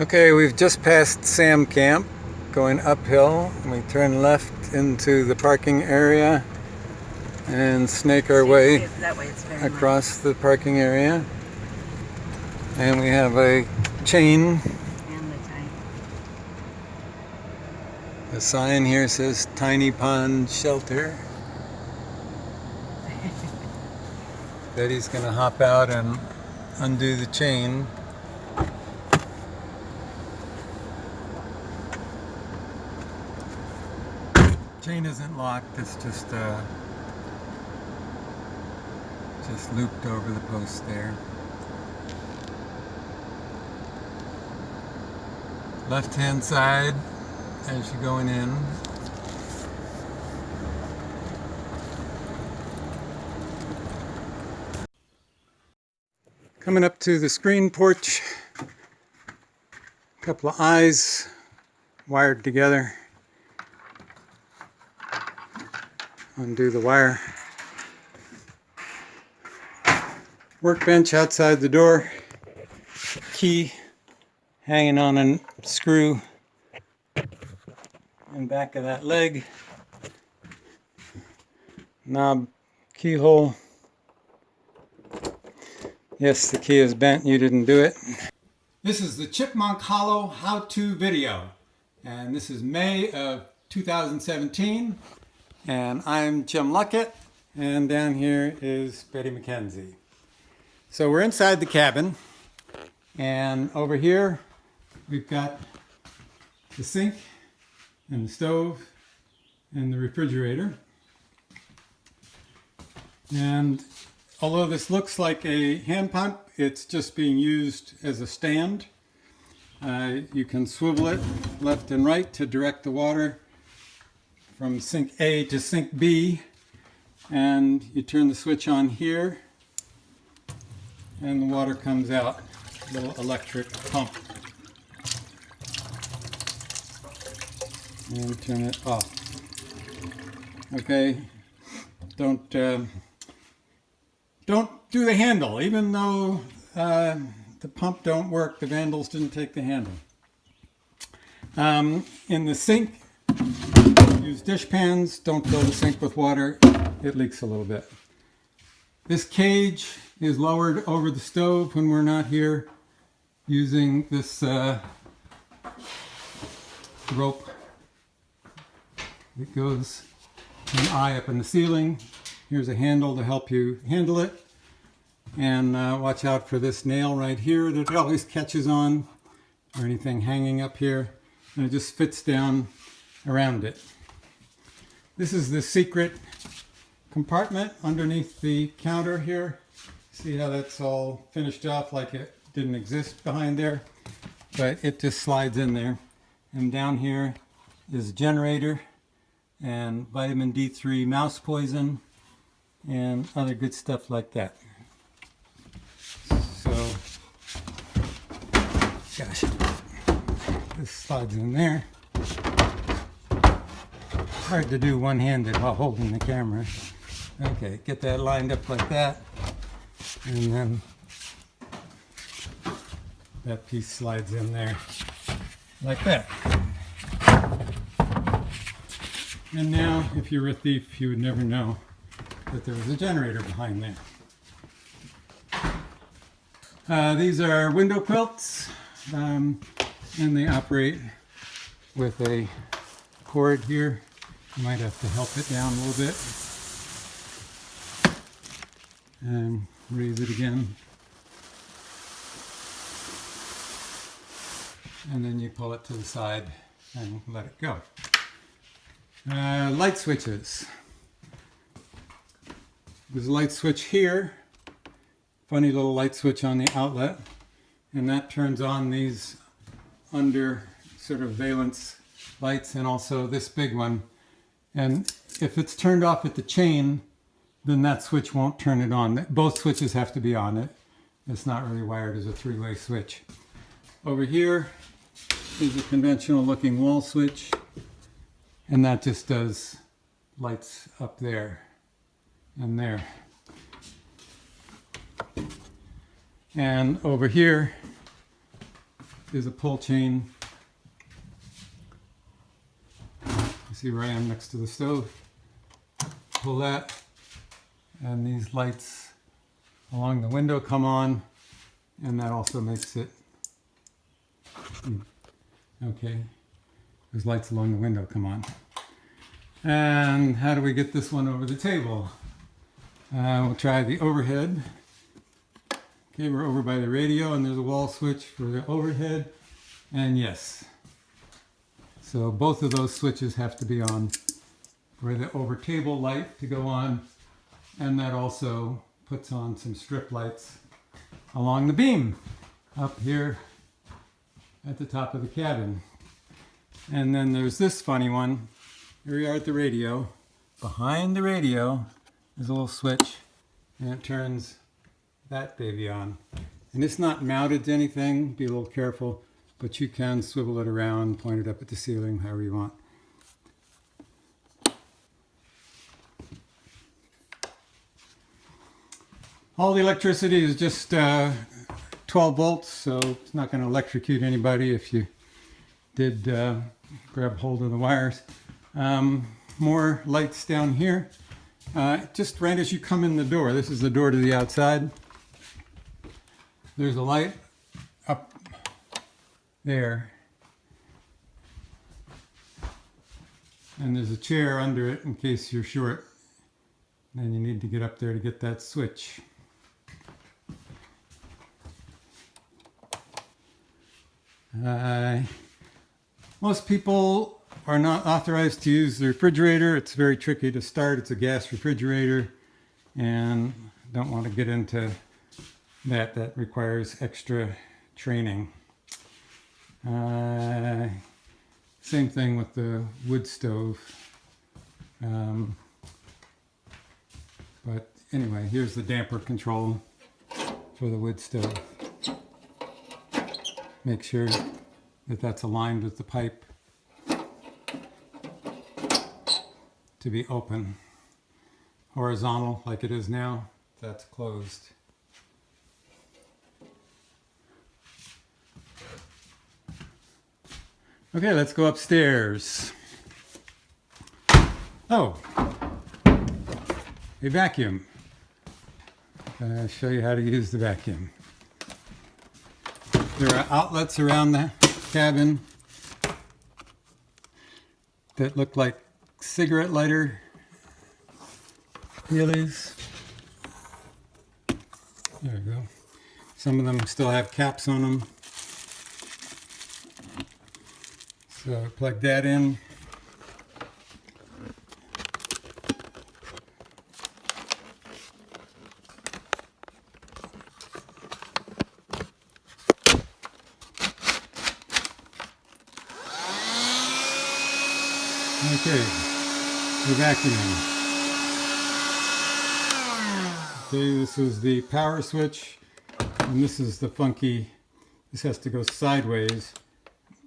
Okay, we've just passed Sam Camp, going uphill, and we turn left into the parking area and snake our way across the parking area. And we have a chain. The sign here says Tiny Pond Shelter. Betty's gonna hop out and undo the chain. Chain isn't locked, it's just looped over the post there. Left hand side as you're going in. Coming up to the screen porch, a couple of eyes wired together. Undo the wire. Workbench outside the door. Key hanging on a screw in back of that leg. Knob keyhole. Yes, the key is bent. You didn't do it. This is the Chipmunk Hollow how-to video. And this is May of 2017. And I'm Jim Luckett, and down here is Betty McKenzie. So we're inside the cabin, and over here we've got the sink and the stove and the refrigerator. And although this looks like a hand pump, it's just being used as a stand. You can swivel it left and right to direct the water from sink A to sink B, and you turn the switch on here and the water comes out. Little electric pump. And turn it off. Okay, don't do the handle. Even though the pump don't work, the vandals didn't take the handle. In the sink, use dish pans. Don't fill the sink with water. It leaks a little bit. This cage is lowered over the stove when we're not here, using this rope that goes an eye up in the ceiling. Here's a handle to help you handle it. And watch out for this nail right here that always catches on, or anything hanging up here. And it just fits down around it. This is the secret compartment underneath the counter here. See how that's all finished off like it didn't exist behind there? But it just slides in there. And down here is a generator and vitamin D3 mouse poison and other good stuff like that. So, gosh, this slides in there. Hard to do one-handed while holding the camera. Okay, get that lined up like that, and then that piece slides in there like that. And now, if you were a thief, you would never know that there was a generator behind there. These are window quilts, and they operate with a cord here. You might have to help it down a little bit and raise it again. And then you pull it to the side and let it go. Light switches. There's a light switch here, funny little light switch on the outlet, and that turns on these under sort of valence lights, and also this big one. And if it's turned off at the chain, then that switch won't turn it on. Both switches have to be on it. It's not really wired as a three-way switch. Over here is a conventional looking wall switch, and that just does lights up there and there. And over here is a pull chain. You see where I am next to the stove. Pull that, and these lights along the window come on, and that also makes it okay. Those lights along the window come on. And how do we get this one over the table? We'll try the overhead. Okay, we're over by the radio, and there's a wall switch for the overhead. And yes, so both of those switches have to be on for the over table light to go on, and that also puts on some strip lights along the beam up here at the top of the cabin. And then there's this funny one. Here we are at the radio. Behind the radio is a little switch, and it turns that baby on. And it's not mounted to anything, be a little careful, but you can swivel it around, point it up at the ceiling, however you want. All the electricity is just 12 volts, so it's not going to electrocute anybody if you did grab hold of the wires. More lights down here. Just right as you come in the door, this is the door to the outside. There's a light up there. And there's a chair under it in case you're short. And you need to get up there to get that switch. Most people are not authorized to use the refrigerator. It's very tricky to start. It's a gas refrigerator, and don't want to get into that. That requires extra training. Same thing with the wood stove. But anyway, here's the damper control for the wood stove. Make sure that that's aligned with the pipe to be open. Horizontal, like it is now, that's closed. Okay, let's go upstairs. Oh, a vacuum. I'll show you how to use the vacuum. There are outlets around the cabin that look like cigarette lighter wheelies. There we go. Some of them still have caps on them. So plug that in. Okay, the vacuuming. Okay, this is the power switch, and this is the funky, this has to go sideways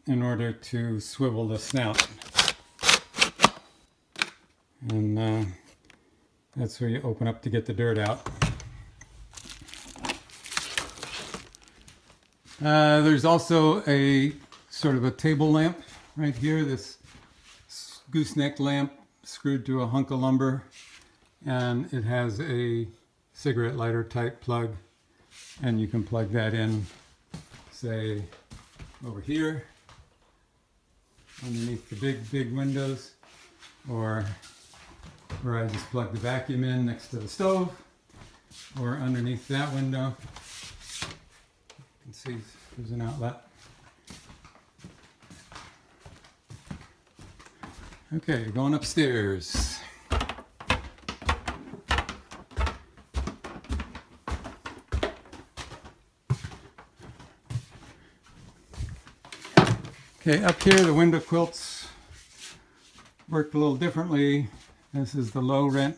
in order to swivel the snout. And that's where you open up to get the dirt out. There's also a sort of a table lamp right here, this gooseneck lamp screwed to a hunk of lumber, and it has a cigarette lighter type plug, and you can plug that in, say, over here underneath the big windows, or where I just plug the vacuum in next to the stove, or underneath that window. You can see there's an outlet. Okay, going upstairs. Okay, up here the window quilts work a little differently. This is the low rent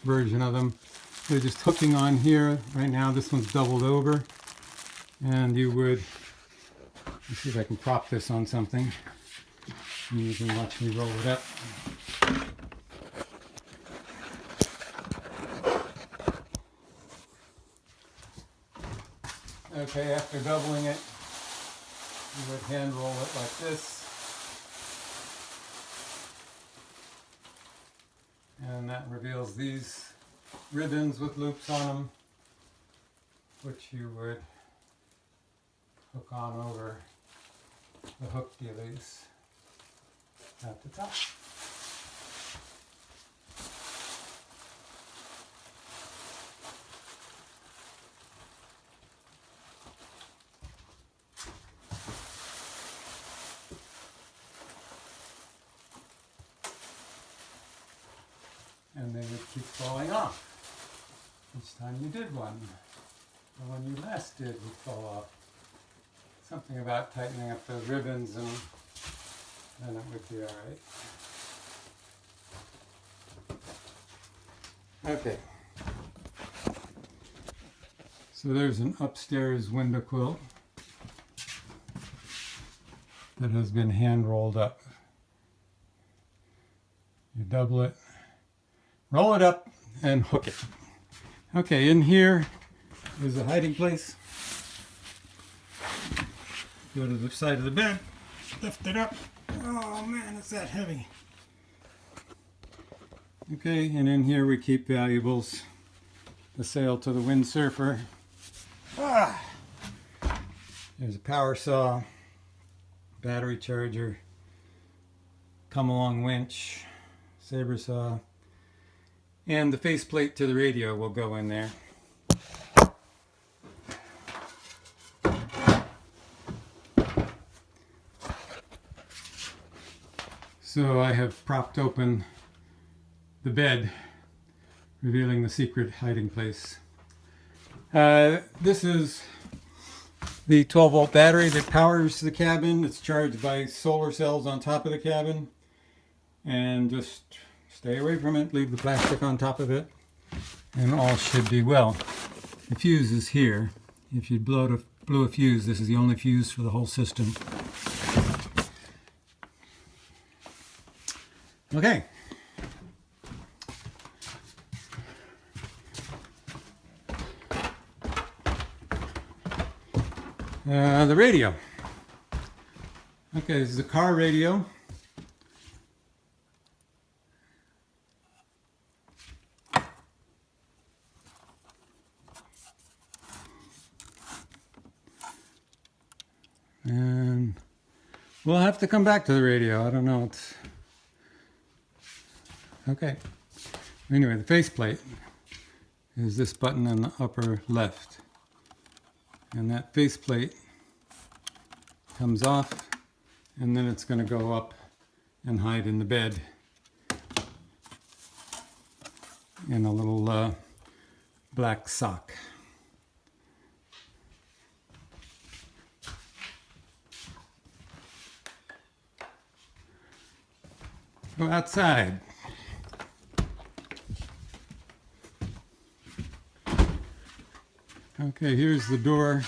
version of them. They're just hooking on here. Right now this one's doubled over, and you would, let's see if I can prop this on something. And you can watch me roll it up. Okay, after doubling it, You would hand roll it like this. And that reveals these ribbons with loops on them, which you would hook on over the hook dealies at the top. And they would keep falling off each time you did one. And when you last did, would fall off. Something about tightening up those ribbons and then it would be all right. Okay. So there's an upstairs window quilt that has been hand rolled up. You double it, roll it up, and hook it. Okay, in here is a hiding place. Go to the side of the bed, lift it up. Oh man, it's that heavy. Okay, and in here we keep valuables. The sail to the windsurfer. There's a power saw, battery charger, come along winch, saber saw, and the faceplate to the radio will go in there. So I have propped open the bed, revealing the secret hiding place. This is the 12-volt battery that powers the cabin. It's charged by solar cells on top of the cabin. And just stay away from it, leave the plastic on top of it, and all should be well. The fuse is here. If you blew a fuse, this is the only fuse for the whole system. Okay. The radio. Okay, this is the car radio. And we'll have to come back to the radio. I don't know. It's okay. Anyway, the faceplate is this button in the upper left. And that faceplate comes off, and then it's going to go up and hide in the bed in a little black sock. Go outside. Okay, here's the door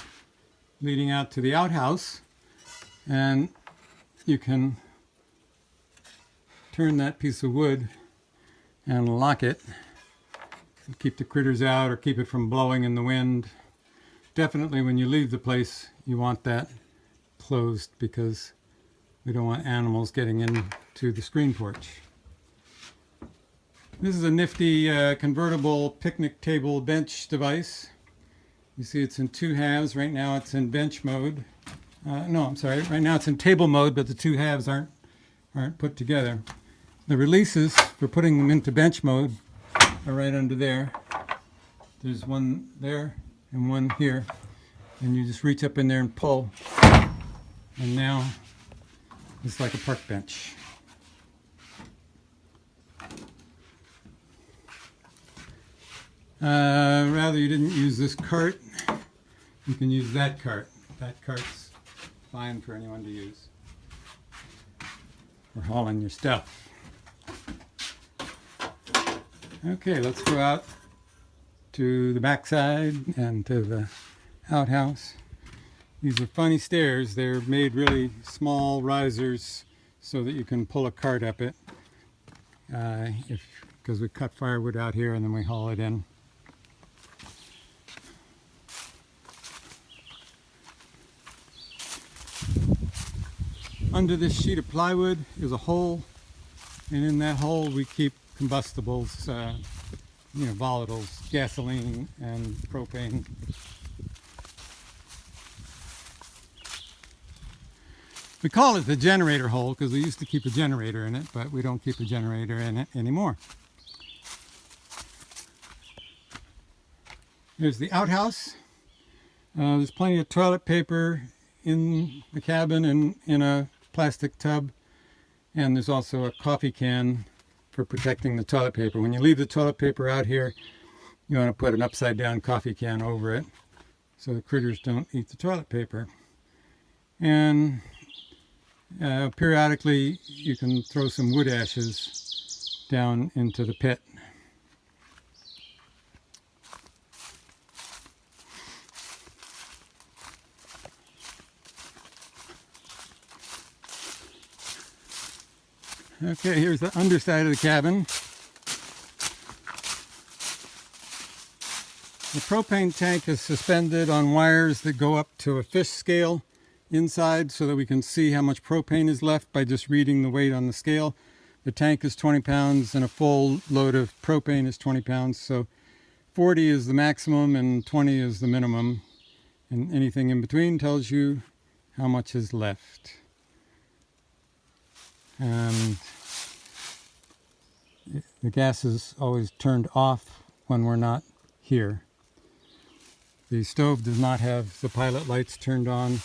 leading out to the outhouse, and you can turn that piece of wood and lock it and keep the critters out or keep it from blowing in the wind. Definitely when you leave the place you want that closed because we don't want animals getting into the screen porch. This is a nifty convertible picnic table bench device. You see it's in two halves. Right now it's in bench mode. No, I'm sorry. Right now it's in table mode, but the two halves aren't put together. The releases for putting them into bench mode are right under there. There's one there and one here. And you just reach up in there and pull. And now it's like a park bench. Rather you didn't use this cart, you can use that cart. That cart's fine for anyone to use for hauling your stuff. Okay, let's go out to the backside and to the outhouse. These are funny stairs. They're made really small risers so that you can pull a cart up it. Because we cut firewood out here and then we haul it in. Under this sheet of plywood is a hole, and in that hole we keep combustibles, volatiles, gasoline and propane. We call it the generator hole because we used to keep a generator in it, but we don't keep a generator in it anymore. Here's the outhouse. There's plenty of toilet paper in the cabin and in a plastic tub, and there's also a coffee can for protecting the toilet paper. When you leave the toilet paper out here, you want to put an upside down coffee can over it so the critters don't eat the toilet paper. And periodically you can throw some wood ashes down into the pit. Okay, here's the underside of the cabin. The propane tank is suspended on wires that go up to a fish scale inside so that we can see how much propane is left by just reading the weight on the scale. The tank is 20 pounds and a full load of propane is 20 pounds, so 40 is the maximum and 20 is the minimum, and anything in between tells you how much is left. And the gas is always turned off when we're not here. The stove does not have the pilot lights turned on,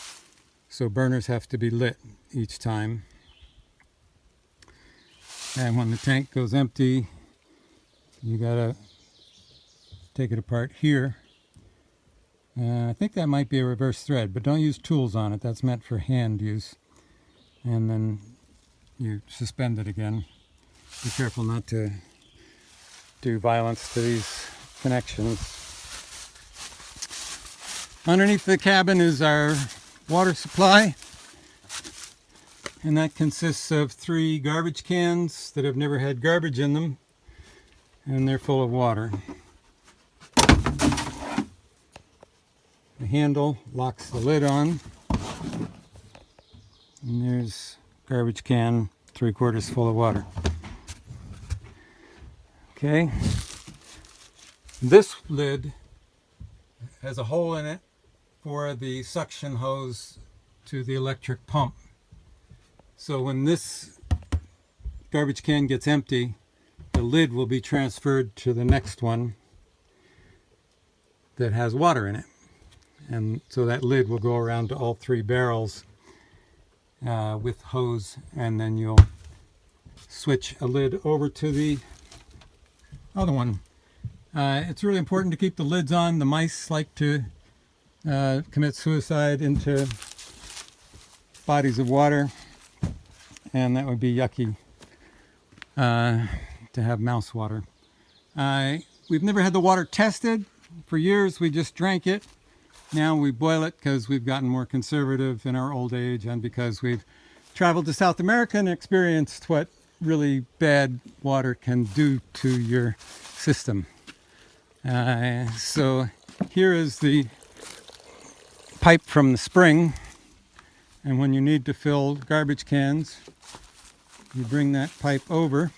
so burners have to be lit each time. And when the tank goes empty, you gotta take it apart here. I think that might be a reverse thread, but don't use tools on it. That's meant for hand use. And then you suspend it again. Be careful not to do violence to these connections. Underneath the cabin is our water supply, and that consists of 3 garbage cans that have never had garbage in them, and they're full of water. The handle locks the lid on, and there's garbage can 3/4 full of water. Okay, this lid has a hole in it for the suction hose to the electric pump. So when this garbage can gets empty, the lid will be transferred to the next one that has water in it. And so that lid will go around to all 3 barrels with hose, and then you'll switch a lid over to the other one. It's really important to keep the lids on. The mice like to commit suicide into bodies of water, and that would be yucky to have mouse water. We've never had the water tested. For years we just drank it. Now we boil it because we've gotten more conservative in our old age, and because we've traveled to South America and experienced what really bad water can do to your system. So here is the pipe from the spring, and when you need to fill garbage cans, you bring that pipe over.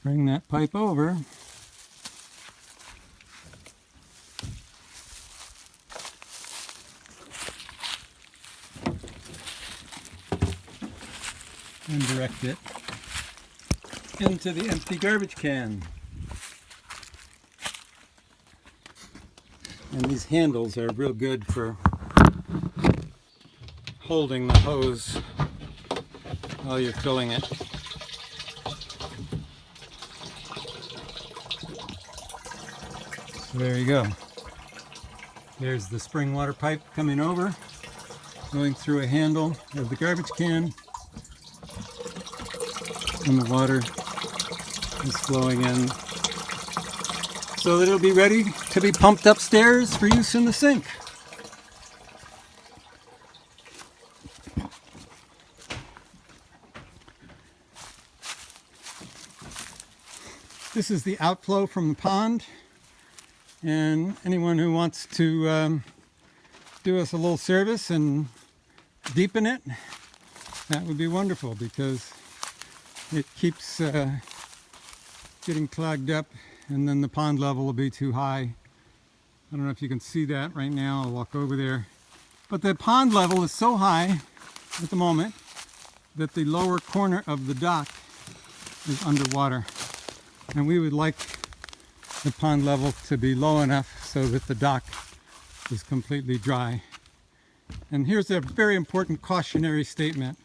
Bring that pipe over. And direct it into the empty garbage can. And these handles are real good for holding the hose while you're filling it. So there you go. There's the spring water pipe coming over, going through a handle of the garbage can, and the water is flowing in so that it'll be ready to be pumped upstairs for use in the sink. This is the outflow from the pond, and anyone who wants to do us a little service and deepen it, that would be wonderful, because it keeps getting clogged up, and then the pond level will be too high. I don't know if you can see that right now. I'll walk over there. But the pond level is so high at the moment that the lower corner of the dock is underwater. And we would like the pond level to be low enough so that the dock is completely dry. And here's a very important cautionary statement.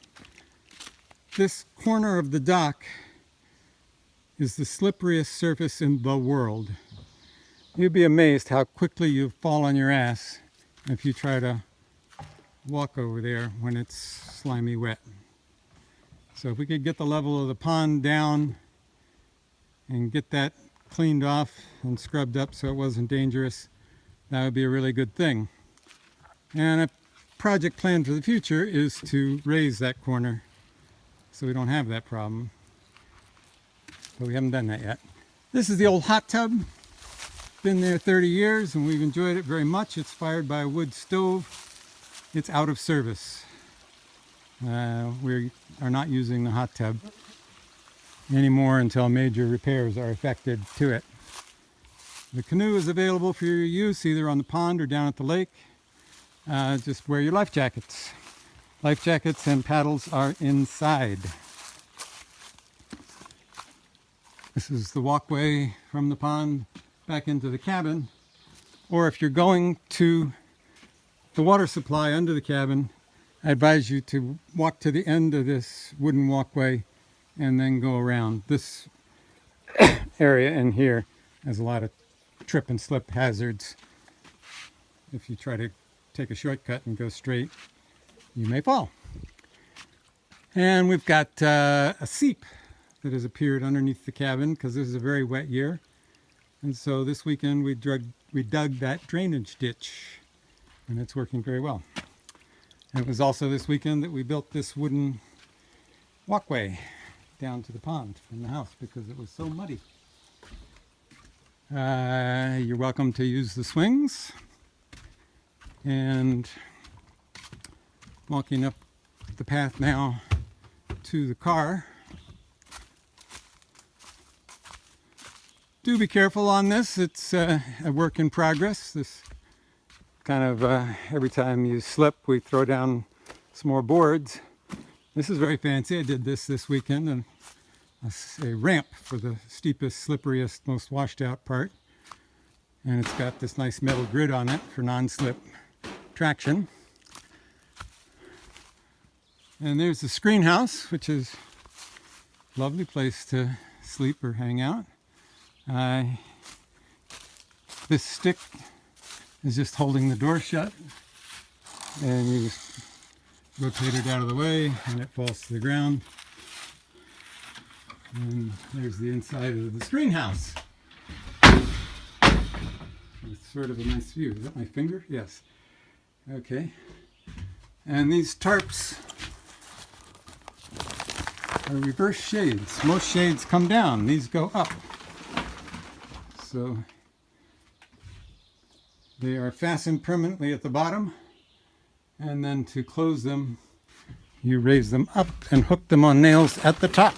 This corner of the dock is the slipperiest surface in the world. You'd be amazed how quickly you fall on your ass if you try to walk over there when it's slimy wet. So if we could get the level of the pond down and get that cleaned off and scrubbed up so it wasn't dangerous, that would be a really good thing. And a project plan for the future is to raise that corner so we don't have that problem. But we haven't done that yet. This is the old hot tub. Been there 30 years and we've enjoyed it very much. It's fired by a wood stove. It's out of service. We are not using the hot tub anymore until major repairs are effected to it. The canoe is available for your use either on the pond or down at the lake. Just wear your life jackets. Life jackets and paddles are inside. This is the walkway from the pond back into the cabin. Or if you're going to the water supply under the cabin, I advise you to walk to the end of this wooden walkway and then go around. This area in here has a lot of trip and slip hazards. If you try to take a shortcut and go straight, you may fall. And we've got a seep that has appeared underneath the cabin because this is a very wet year. And so this weekend we dug that drainage ditch, and it's working very well. And it was also this weekend that we built this wooden walkway down to the pond from the house because it was so muddy. You're welcome to use the swings. And walking up the path now to the car. Do be careful on this. It's a work in progress. This kind of, every time you slip, we throw down some more boards. This is very fancy. I did this weekend, and a ramp for the steepest, slipperiest, most washed out part. And it's got this nice metal grid on it for non-slip traction. And there's the screen house, which is a lovely place to sleep or hang out. This stick is just holding the door shut, and you just rotate it out of the way and it falls to the ground. And there's the inside of the screen house. It's sort of a nice view. Is that my finger? Yes. Okay. And these tarps are reverse shades. Most shades come down. These go up. So they are fastened permanently at the bottom, and then to close them, you raise them up and hook them on nails at the top.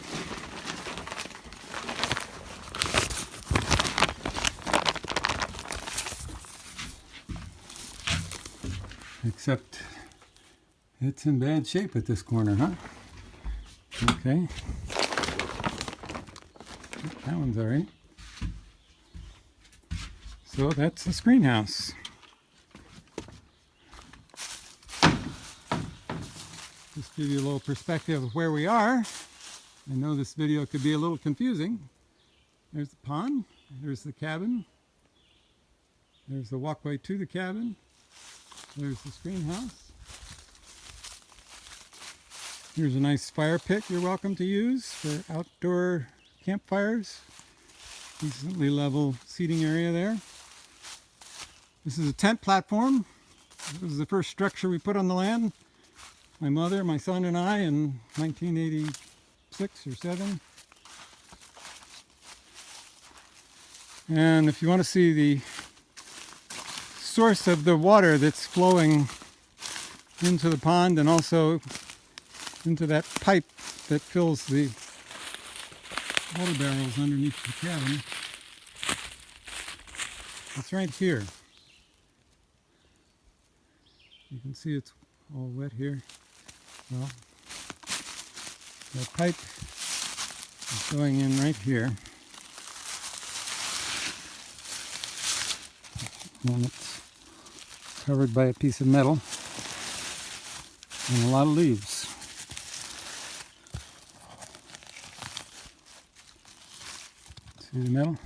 Except it's in bad shape at this corner, huh? Okay. That one's all right. So that's the screen house. Just give you a little perspective of where we are. I know this video could be a little confusing. There's the pond, there's the cabin, there's the walkway to the cabin, there's the screen house. Here's a nice fire pit you're welcome to use for outdoor campfires. Decently level seating area there. This is a tent platform. This was the first structure we put on the land. My mother, my son, and I in 1986 or 7. And if you want to see the source of the water that's flowing into the pond and also into that pipe that fills the water barrels underneath the cabin, it's right here. You can see it's all wet here. Well, that pipe is going in right here. And it's covered by a piece of metal and a lot of leaves. See the metal?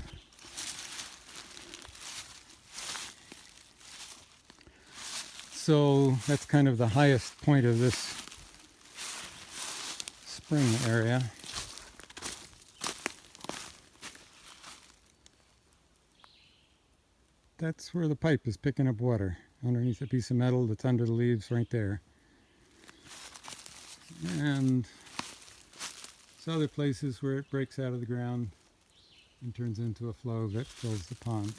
So that's kind of the highest point of this spring area. That's where the pipe is picking up water, underneath a piece of metal that's under the leaves right there. And there's other places where it breaks out of the ground and turns into a flow that fills the pond.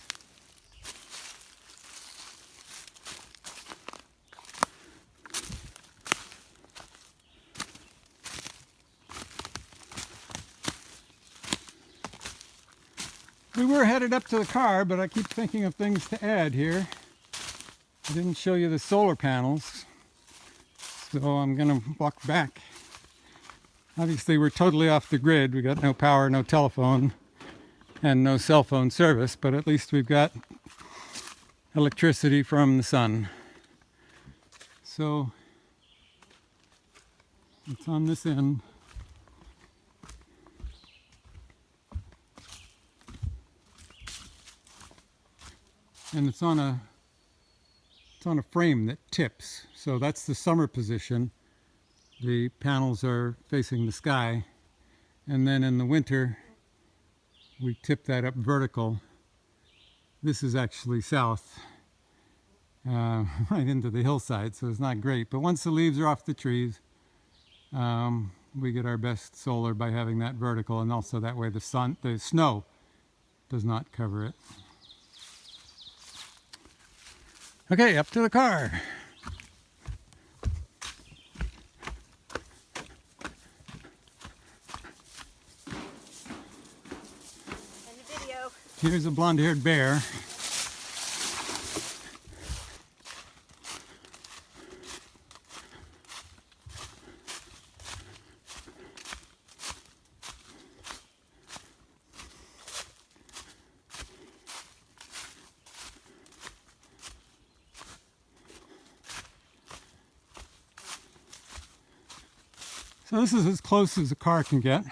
We were headed up to the car, but I keep thinking of things to add here. I didn't show you the solar panels, so I'm going to walk back. Obviously, we're totally off the grid. We got no power, no telephone, and no cell phone service, but at least we've got electricity from the sun. So it's on this end. And it's on a frame that tips. So that's the summer position. The panels are facing the sky. And then in the winter, we tip that up vertical. This is actually south, right into the hillside, so it's not great. But once the leaves are off the trees, we get our best solar by having that vertical, and also that way the snow does not cover it. Okay, up to the car. And the video. Here's a blonde-haired bear. So this is as close as a car can get.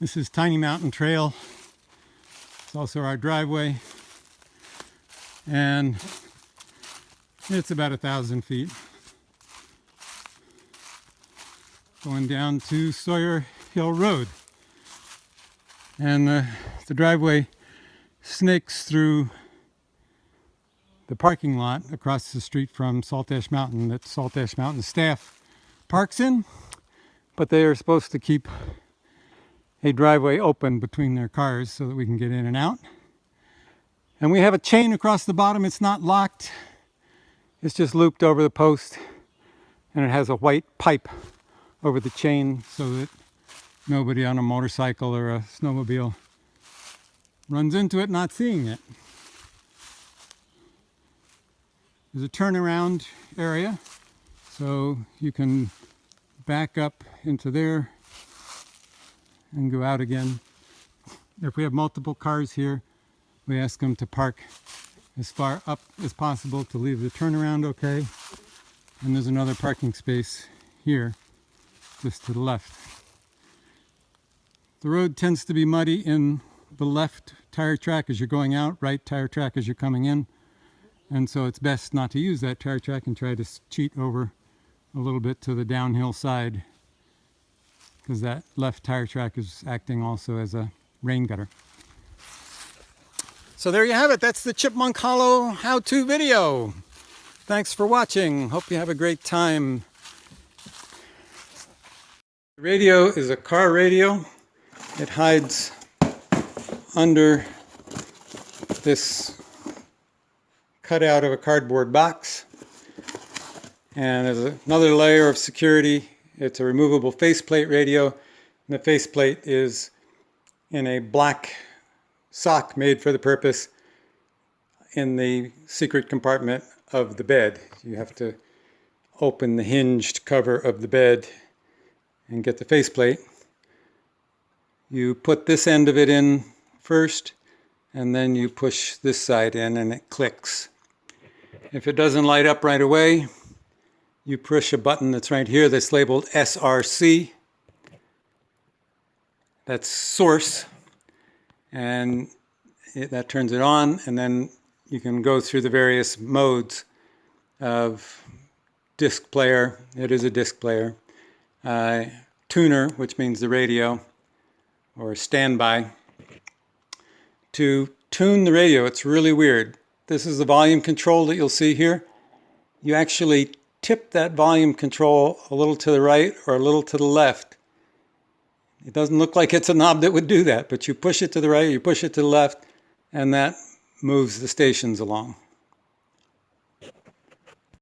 This is Tiny Mountain Trail. It's also our driveway. And it's about 1,000 feet. Going down to Sawyer Hill Road. And the driveway snakes through the parking lot across the street from Salt Ash Mountain that Salt Ash Mountain staff parks in, but they are supposed to keep a driveway open between their cars so that we can get in and out. And we have a chain across the bottom. It's not locked. It's just looped over the post, and it has a white pipe over the chain so that nobody on a motorcycle or a snowmobile runs into it not seeing it. There's a turnaround area, so you can back up into there and go out again. If we have multiple cars here, we ask them to park as far up as possible to leave the turnaround okay. And there's another parking space here, just to the left. The road tends to be muddy in the left tire track as you're going out, right tire track as you're coming in. And so it's best not to use that tire track and try to cheat over a little bit to the downhill side, because that left tire track is acting also as a rain gutter. So there you have it. That's the Chipmunk Hollow how-to video. Thanks for watching. Hope you have a great time. The radio is a car radio. It hides under this cutout of a cardboard box. And there's another layer of security. It's a removable faceplate radio. And the faceplate is in a black sock made for the purpose in the secret compartment of the bed. You have to open the hinged cover of the bed and get the faceplate. You put this end of it in first, and then you push this side in and it clicks. If it doesn't light up right away, you push a button that's right here that's labeled SRC. That's source, and that turns it on, and then you can go through the various modes of disc player. It is a disc player. Tuner, which means the radio, or standby. To tune the radio, it's really weird. This is the volume control that you'll see here. You actually tip that volume control a little to the right or a little to the left. It doesn't look like it's a knob that would do that, but you push it to the right, you push it to the left, and that moves the stations along.